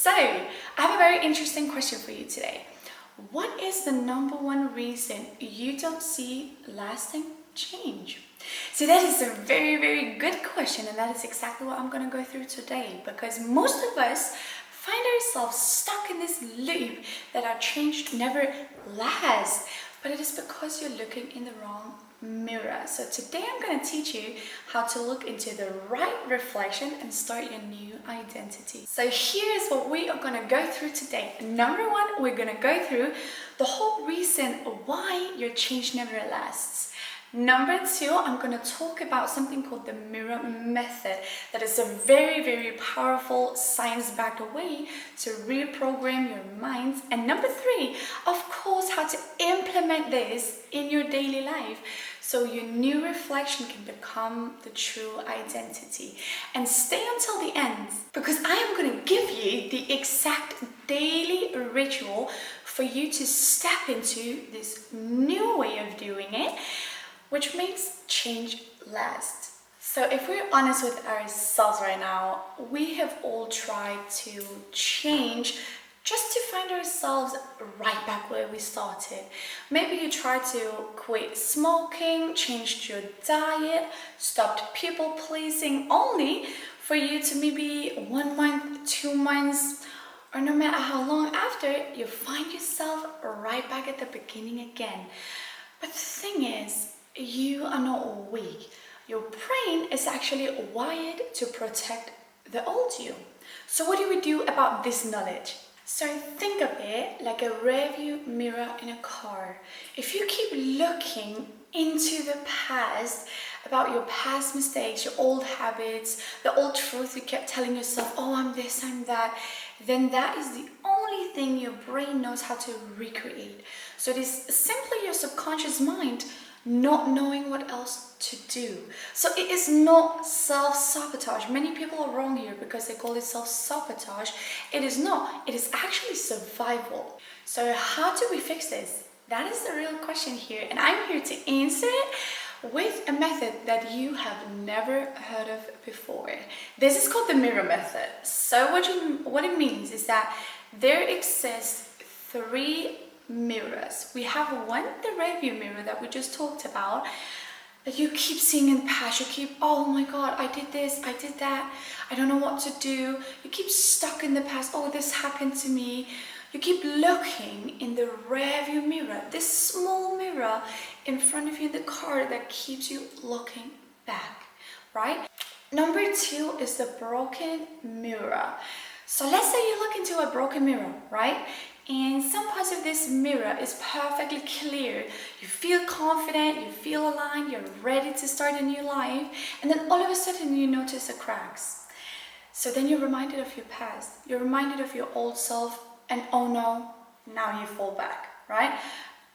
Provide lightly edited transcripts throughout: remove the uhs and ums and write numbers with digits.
So, I have a very interesting question for you today. What is the number one reason you don't see lasting change? So that is a very, very good question, and that is exactly what I'm going to go through today, because most of us find ourselves stuck in this loop that our change never lasts, but it is because you're looking in the wrong mirror. So today I'm going to teach you how to look into the right reflection and start your new identity. So here's what we are going to go through today. Number one, we're going to go through the whole reason why your change never lasts. Number two, I'm going to talk about something called the mirror method. That is a very, very powerful science-backed way to reprogram your minds. And number three, of course, how to implement this in your daily life so your new reflection can become the true identity. And stay until the end, because I am going to give you the exact daily ritual for you to step into this new way of doing it, which makes change last. So if we're honest with ourselves right now, we have all tried to change just to find ourselves right back where we started. Maybe you tried to quit smoking, changed your diet, stopped people pleasing, only for you to maybe 1 month, 2 months, or no matter how long after, you find yourself right back at the beginning again. But the thing is, you are not weak. Your brain is actually wired to protect the old you. So what do we do about this knowledge? So think of it like a rearview mirror in a car. If you keep looking into the past, about your past mistakes, your old habits, the old truth you kept telling yourself, oh, I'm this, I'm that, then that is the only thing your brain knows how to recreate. So it is simply your subconscious mind not knowing what else to do. So it is not self-sabotage. Many people are wrong here because they call it self-sabotage. It is not. It is actually survival. So how do we fix this? That is the real question here, and I'm here to answer it with a method that you have never heard of before. This is called the mirror method. So what it means is that there exists 3 mirrors. We have one, the rearview mirror that we just talked about, that you keep seeing in the past. You keep, oh my God, I did this, I did that, I don't know what to do. You keep stuck in the past. Oh, this happened to me. You keep looking in the rearview mirror, this small mirror in front of you in the car that keeps you looking back, right? Number 2 is the broken mirror. So let's say you look into a broken mirror, right? And some parts of this mirror is perfectly clear. You feel confident, you feel aligned, you're ready to start a new life. And then all of a sudden you notice the cracks. So then you're reminded of your past. You're reminded of your old self, and oh no, now you fall back, right?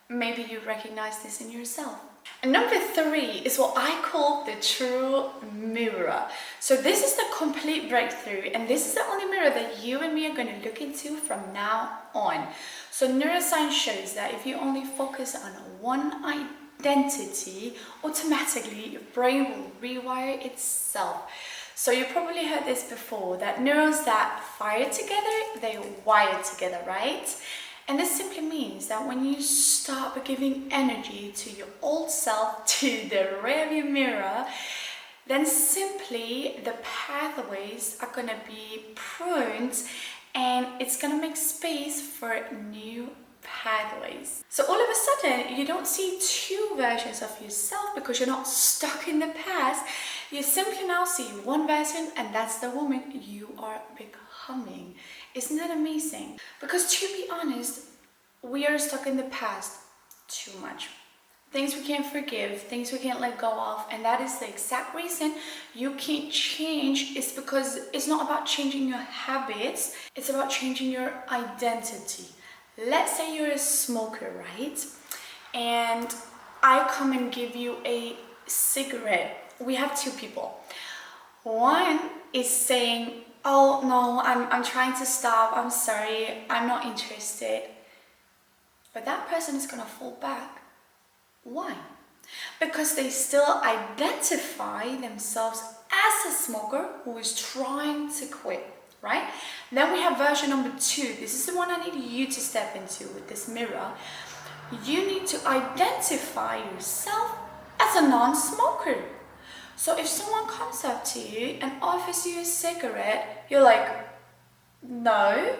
Maybe you recognize this in yourself. And number 3 is what I call the true mirror. So this is the complete breakthrough, and this is the only mirror that you and me are going to look into from now on. So neuroscience shows that if you only focus on one identity, automatically your brain will rewire itself. So you probably heard this before, that neurons that fire together, they wire together, right? And this simply means that when you stop giving energy to your old self, to the rearview mirror, then simply the pathways are going to be pruned, and it's going to make space for new pathways. So all of a sudden, you don't see 2 versions of yourself because you're not stuck in the past. You simply now see one version, and that's the woman you are becoming. Isn't that amazing? Because to be honest, we are stuck in the past too much. Things we can't forgive, things we can't let go of, and that is the exact reason you can't change. Is because it's not about changing your habits, it's about changing your identity. Let's say you're a smoker, right? And I come and give you a cigarette. We have 2 people. One is saying, oh no, I'm trying to stop, I'm sorry, I'm not interested. But that person is going to fall back. Why? Because they still identify themselves as a smoker who is trying to quit, right? Then we have version number 2. This is the one I need you to step into with this mirror. You need to identify yourself as a non-smoker. So if someone comes up to you and offers you a cigarette, you're like, no,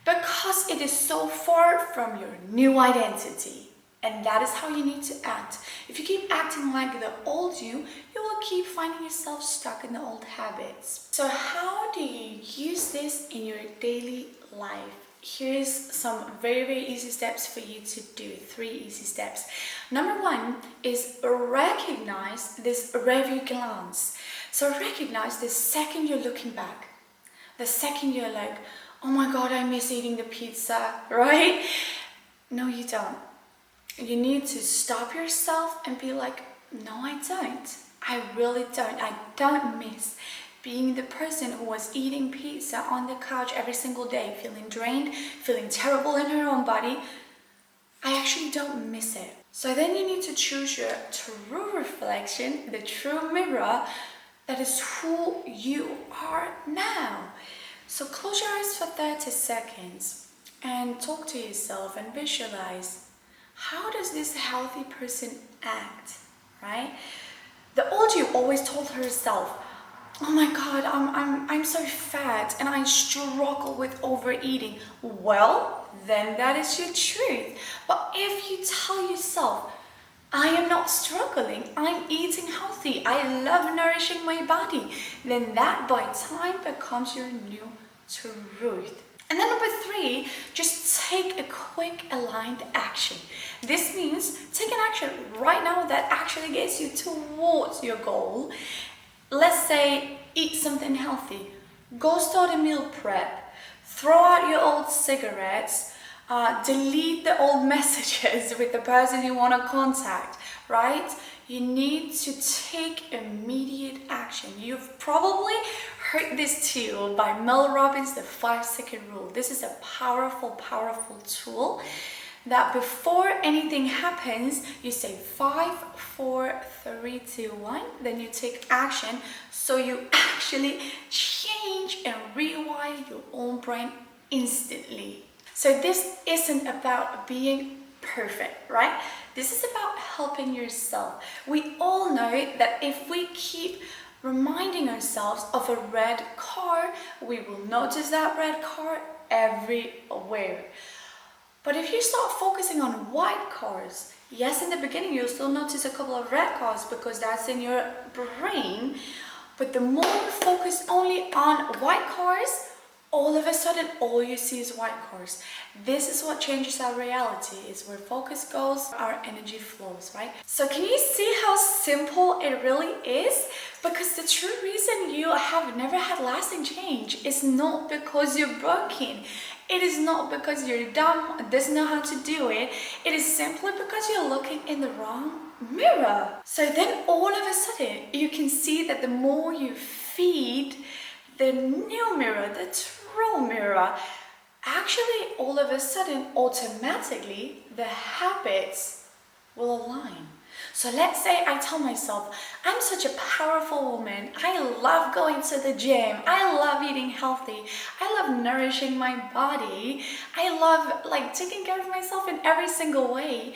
because it is so far from your new identity. And that is how you need to act. If you keep acting like the old you will keep finding yourself stuck in the old habits. So how do you use this in your daily life? Here's some very, very easy steps for you to do. 3 easy steps. Number 1 is recognize this review glance. So recognize the second you're looking back. The second you're like, oh my God, I miss eating the pizza, right? No, you don't. You need to stop yourself and be like, no, I don't. I really don't. I don't miss being the person who was eating pizza on the couch every single day, feeling drained, feeling terrible in her own body. I actually don't miss it. So then you need to choose your true reflection, the true mirror, that is who you are now. So close your eyes for 30 seconds and talk to yourself and visualize, how does this healthy person act, right? The old you always told herself, oh my God, I'm so fat and I struggle with overeating. Well, then that is your truth. But if you tell yourself, I am not struggling, I'm eating healthy, I love nourishing my body, then that by time becomes your new truth. And then number 3, just take a quick aligned action. This means take an action right now that actually gets you towards your goal. Let's say eat something healthy, go start a meal prep, throw out your old cigarettes, delete the old messages with the person you want to contact, right? You need to take immediate action. You've probably heard this too by Mel Robbins, the 5-second rule. This is a powerful, powerful tool that before anything happens, you say 5, 4, 3, 2, 1, then you take action. So you actually change and rewire your own brain instantly. So this isn't about being perfect, right? This is about helping yourself. We all know that if we keep reminding ourselves of a red car, we will notice that red car everywhere. But if you start focusing on white cars, yes, in the beginning you'll still notice a couple of red cars because that's in your brain, but the more you focus only on white cars, all of a sudden all you see is white cars. This is what changes our reality, is where focus goes, our energy flows, right? So can you see how simple it really is? Because the true reason you have never had lasting change is not because you're broken. It is not because you're dumb, doesn't know how to do it. It is simply because you're looking in the wrong mirror. So then all of a sudden you can see that the more you feed the new mirror, the true mirror, actually all of a sudden automatically the habits will align. So let's say I tell myself, I'm such a powerful woman, I love going to the gym, I love eating healthy, I love nourishing my body, I love taking care of myself in every single way.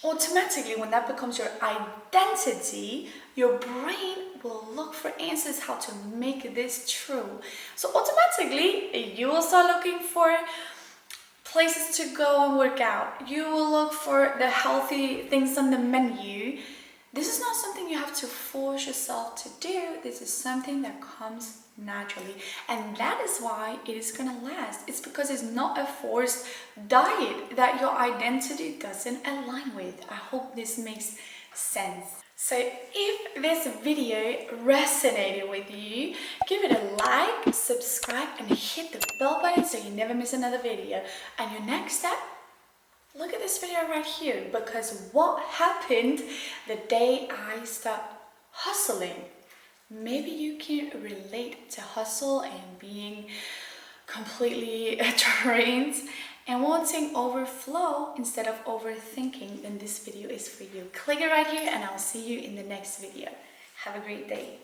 Automatically, when that becomes your identity, your brain will look for answers how to make this true. So automatically, you will start looking for places to go and work out. You will look for the healthy things on the menu. This is not something you have to force yourself to do. This is something that comes naturally. And that is why it is going to last. It's because it's not a forced diet that your identity doesn't align with. I hope this makes sense. So if this video resonated with you, give it a like, subscribe, and hit the bell button so you never miss another video. And your next step, look at this video right here, because what happened the day I stopped hustling? Maybe you can relate to hustle and being completely drained and wanting overflow instead of overthinking, then this video is for you. Click it right here and I'll see you in the next video. Have a great day.